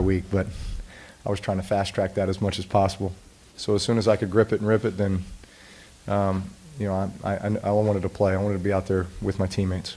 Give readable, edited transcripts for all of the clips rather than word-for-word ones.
week, but I was trying to fast track that as much as possible. So as soon as I could grip it and rip it, then I wanted to play. I wanted to be out there with my teammates.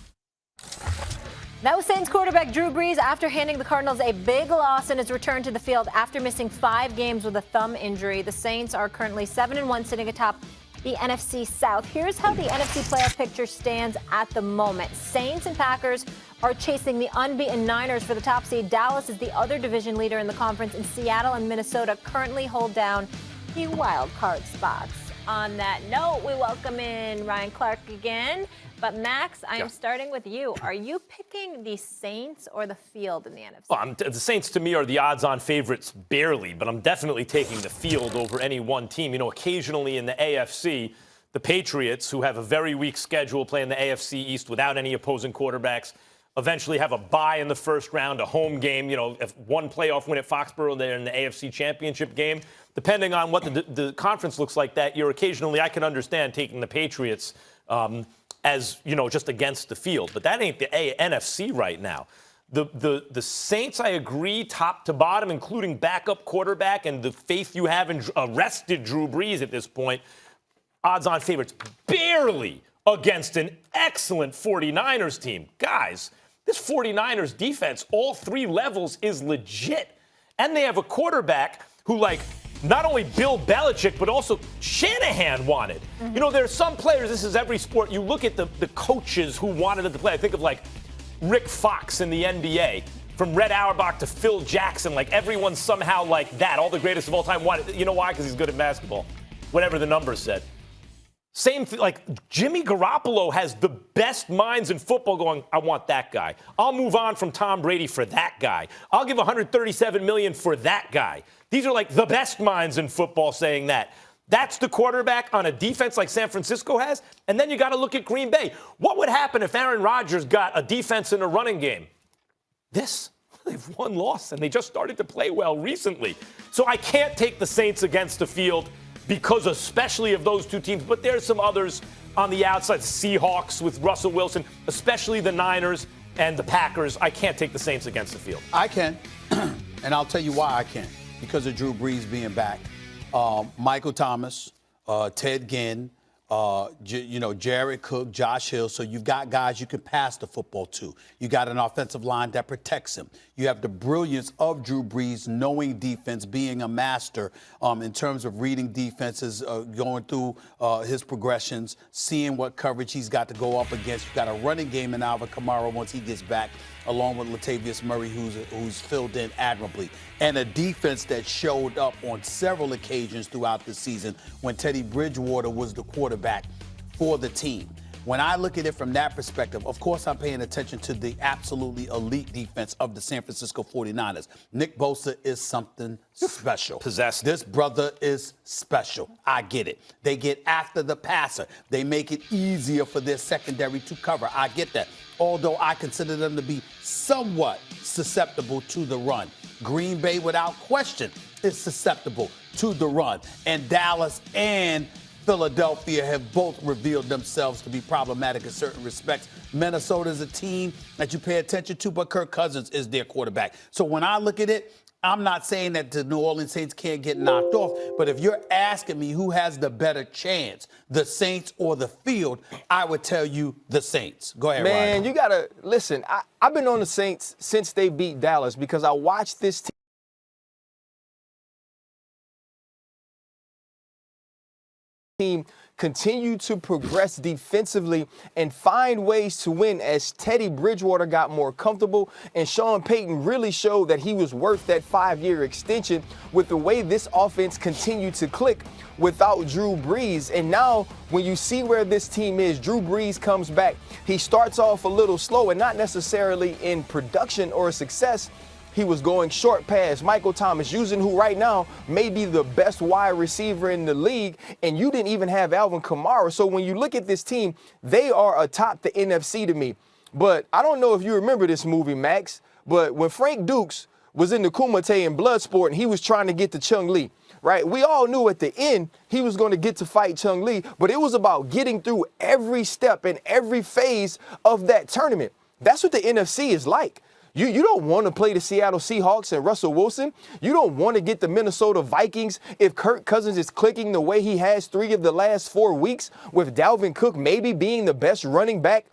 That was Saints quarterback Drew Brees after handing the Cardinals a big loss in his return to the field after missing 5 games with a thumb injury. The Saints are currently 7-1, sitting atop the NFC South. Here's how the NFC playoff picture stands at the moment. Saints and Packers are chasing the unbeaten Niners for the top seed. Dallas is the other division leader in the conference, and Seattle and Minnesota currently hold down the wild card spots. On that note, we welcome in Ryan Clark again. But Max, I am starting with you. Are you picking the Saints or the field in the NFC? Well, the Saints, to me, are the odds-on favorites barely, but I'm definitely taking the field over any one team. You know, occasionally in the AFC, the Patriots, who have a very weak schedule, play in the AFC East without any opposing quarterbacks, eventually have a bye in the first round, a home game, you know, if one playoff win at Foxborough, they're in the AFC Championship game. Depending on what the conference looks like that year, occasionally I can understand taking the Patriots as, you know, just against the field. But that ain't the NFC right now. The Saints, I agree, top to bottom, including backup quarterback and the faith you have in arrested Drew Brees at this point, odds-on favorites barely against an excellent 49ers team. Guys, this 49ers defense, all 3 levels, is legit. And they have a quarterback who, like, not only Bill Belichick, but also Shanahan wanted. Mm-hmm. You know, there are some players, this is every sport, you look at the coaches who wanted them to play. I think of, like, Rick Fox in the NBA, from Red Auerbach to Phil Jackson. Like, everyone somehow like that. All the greatest of all time wanted. You know why? Because he's good at basketball. Whatever the numbers said. Same thing, like Jimmy Garoppolo has the best minds in football going, I want that guy. I'll move on from Tom Brady for that guy. I'll give $137 million for that guy. These are like the best minds in football saying that. That's the quarterback on a defense like San Francisco has. And then you got to look at Green Bay. What would happen if Aaron Rodgers got a defense and a running game? They've one loss, and they just started to play well recently. So I can't take the Saints against the field because especially of those 2 teams. But there's some others on the outside, Seahawks with Russell Wilson, especially the Niners and the Packers. I can't take the Saints against the field. I can, and I'll tell you why I can. Because of Drew Brees being back. Michael Thomas, Ted Ginn, Jared Cook, Josh Hill. So you've got guys you can pass the football to. You got an offensive line that protects him. You have the brilliance of Drew Brees, knowing defense, being a master in terms of reading defenses, going through his progressions, seeing what coverage he's got to go up against. You've got a running game in Alvin Kamara once he gets back, along with Latavius Murray, who's filled in admirably. And a defense that showed up on several occasions throughout the season when Teddy Bridgewater was the quarterback for the team. When I look at it from that perspective, of course I'm paying attention to the absolutely elite defense of the San Francisco 49ers. Nick Bosa is something special. Possessed. This brother is special. I get it. They get after the passer. They make it easier for their secondary to cover. I get that. Although I consider them to be somewhat susceptible to the run. Green Bay, without question, is susceptible to the run. And Dallas and Philadelphia have both revealed themselves to be problematic in certain respects. Minnesota is a team that you pay attention to, but Kirk Cousins is their quarterback. So when I look at it, I'm not saying that the New Orleans Saints can't get knocked off, but if you're asking me who has the better chance, the Saints or the field, I would tell you the Saints. Go ahead, Man, Ryan. you got to listen. I've been on the Saints since they beat Dallas because I watched this team continue to progress defensively and find ways to win as Teddy Bridgewater got more comfortable and Sean Payton really showed that he was worth that 5-year extension with the way this offense continued to click without Drew Brees. And now when you see where this team is, Drew Brees comes back. He starts off a little slow and not necessarily in production or success. He was going short pass. Michael Thomas, using who right now may be the best wide receiver in the league, and you didn't even have Alvin Kamara. So when you look at this team, they are atop the NFC to me. But I don't know if you remember this movie, Max, but when Frank Dukes was in the Kumite in Bloodsport and he was trying to get to Chung Lee, right? We all knew at the end he was going to get to fight Chung Lee, but it was about getting through every step and every phase of that tournament. That's what the NFC is like. You don't want to play the Seattle Seahawks and Russell Wilson. You don't want to get the Minnesota Vikings if Kirk Cousins is clicking the way he has 3 of the last 4 weeks, with Dalvin Cook maybe being the best running back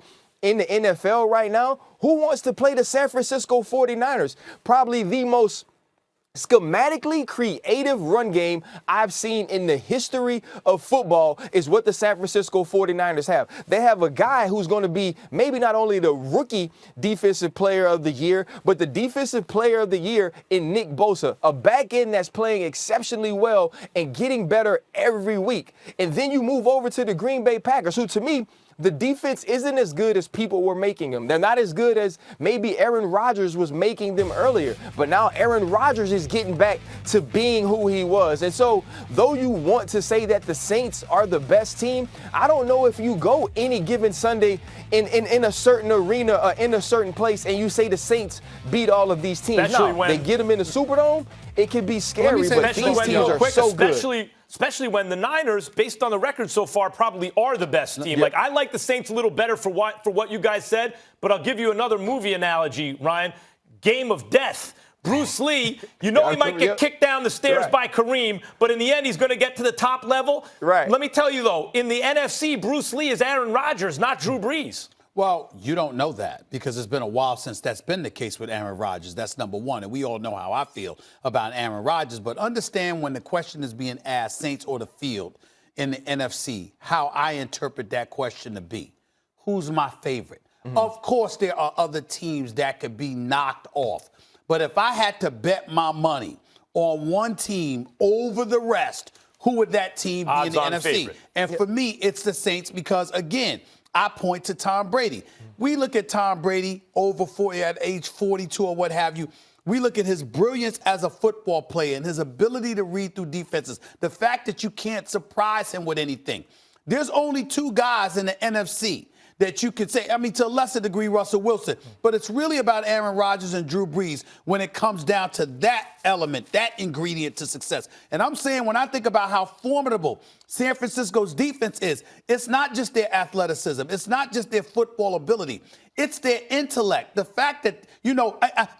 in the NFL right now. Who wants to play the San Francisco 49ers? Probably the most schematically creative run game I've seen in the history of football is what the San Francisco 49ers have. They have a guy who's going to be maybe not only the rookie defensive player of the year, but the defensive player of the year in Nick Bosa, a back end that's playing exceptionally well and getting better every week. And then you move over to the Green Bay Packers, who to me, the defense isn't as good as people were making them. They're not as good as maybe Aaron Rodgers was making them earlier. But now Aaron Rodgers is getting back to being who he was. And so, though you want to say that the Saints are the best team, I don't know if you go any given Sunday in a certain arena, in a certain place, and you say the Saints beat all of these teams. Especially now, when they get them in the Superdome, it can be scary, but these teams are so good. Especially when the Niners, based on the record so far, probably are the best team. Yeah. Like, I like the Saints a little better for what you guys said, but I'll give you another movie analogy, Ryan. Game of Death. Bruce Lee, he might get kicked down the stairs by Kareem, but in the end, he's going to get to the top level. Right. Let me tell you, though, in the NFC, Bruce Lee is Aaron Rodgers, not Drew Brees. Well, you don't know that because it's been a while since that's been the case with Aaron Rodgers. That's number one. And we all know how I feel about Aaron Rodgers. But understand when the question is being asked, Saints or the field in the NFC, how I interpret that question to be. Who's my favorite? Mm-hmm. Of course, there are other teams that could be knocked off. But if I had to bet my money on one team over the rest, who would that team be in the NFC? Favorite. And for me, it's the Saints because, again, I point to Tom Brady. We look at Tom Brady over 40 at age 42 or what have you. We look at his brilliance as a football player and his ability to read through defenses. The fact that you can't surprise him with anything. There's only 2 guys in the NFC that you could say, to a lesser degree, Russell Wilson. But it's really about Aaron Rodgers and Drew Brees when it comes down to that element, that ingredient to success. And I'm saying when I think about how formidable San Francisco's defense is, it's not just their athleticism. It's not just their football ability. It's their intellect. The fact that,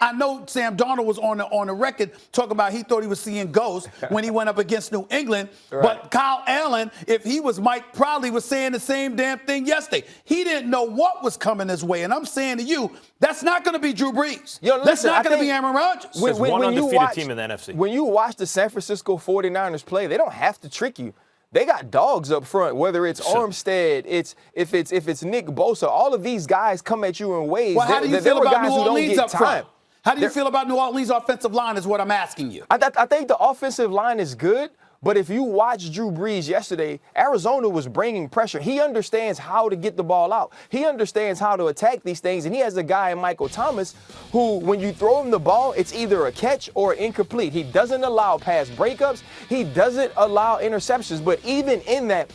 I know Sam Darnold was on the record talking about he thought he was seeing ghosts when he went up against New England. Right. But Kyle Allen, if he was Mike, probably was saying the same damn thing yesterday. He didn't know what was coming his way. And I'm saying to you, that's not going to be Drew Brees. That's not going to be Aaron Rodgers. There's one undefeated team in the NFC. When you watch the San Francisco 49ers play, they don't have to trick you. They got dogs up front, whether it's Armstead, if it's Nick Bosa, all of these guys come at you in ways. Well, how do you feel about New Orleans up front? How do you feel about New Orleans' offensive line is what I'm asking you. I think the offensive line is good, but if you watch Drew Brees yesterday, Arizona was bringing pressure. He understands how to get the ball out. He understands how to attack these things, and he has a guy in Michael Thomas who, when you throw him the ball, it's either a catch or incomplete. He doesn't allow pass breakups. He doesn't allow interceptions. But even in that,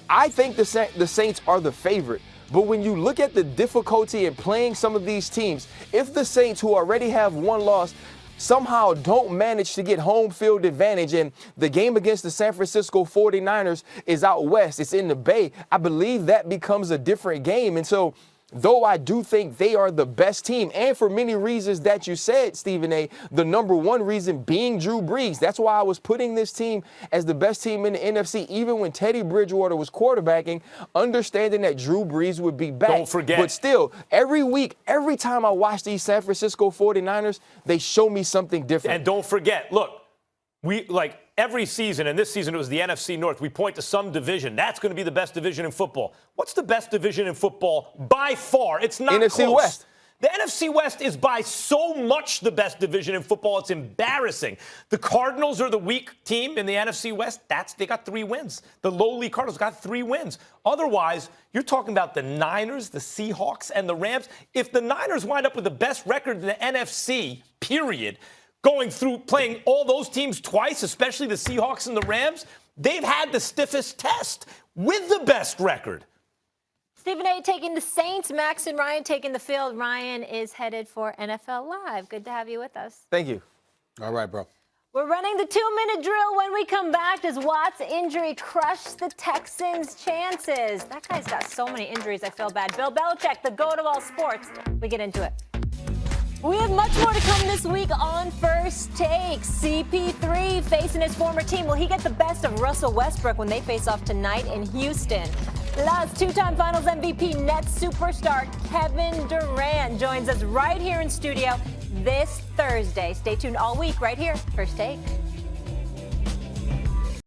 I think the Saints are the favorite. But when you look at the difficulty in playing some of these teams, if the Saints, who already have one loss, somehow don't manage to get home field advantage, and the game against the San Francisco 49ers is out west, it's in the Bay, I believe that becomes a different game. And so, though I do think they are the best team, and for many reasons that you said, Stephen A., the number one reason being Drew Brees. That's why I was putting this team as the best team in the NFC, even when Teddy Bridgewater was quarterbacking, understanding that Drew Brees would be back. Don't forget. But still, every week, every time I watch these San Francisco 49ers, they show me something different. And don't forget, look, every season, and this season it was the NFC North, we point to some division. That's going to be the best division in football. What's the best division in football by far? It's not NFC close. West. The NFC West is by so much the best division in football. It's embarrassing. The Cardinals are the weak team in the NFC West. They got 3 wins. The lowly Cardinals got 3 wins. Otherwise, you're talking about the Niners, the Seahawks, and the Rams. If the Niners wind up with the best record in the NFC, period, going through playing all those teams twice, especially the Seahawks and the Rams, they've had the stiffest test with the best record. Stephen A. taking the Saints, Max and Ryan taking the field. Ryan is headed for NFL Live. Good to have you with us. Thank you. All right, bro. We're running the 2-minute drill. When we come back, does Watt's injury crush the Texans' chances? That guy's got so many injuries, I feel bad. Bill Belichick, the GOAT of all sports. We get into it. We have much more to come this week on First Take. CP3 facing his former team. Will he get the best of Russell Westbrook when they face off tonight in Houston? Plus, two-time Finals MVP Nets superstar Kevin Durant joins us right here in studio this Thursday. Stay tuned all week right here, First Take.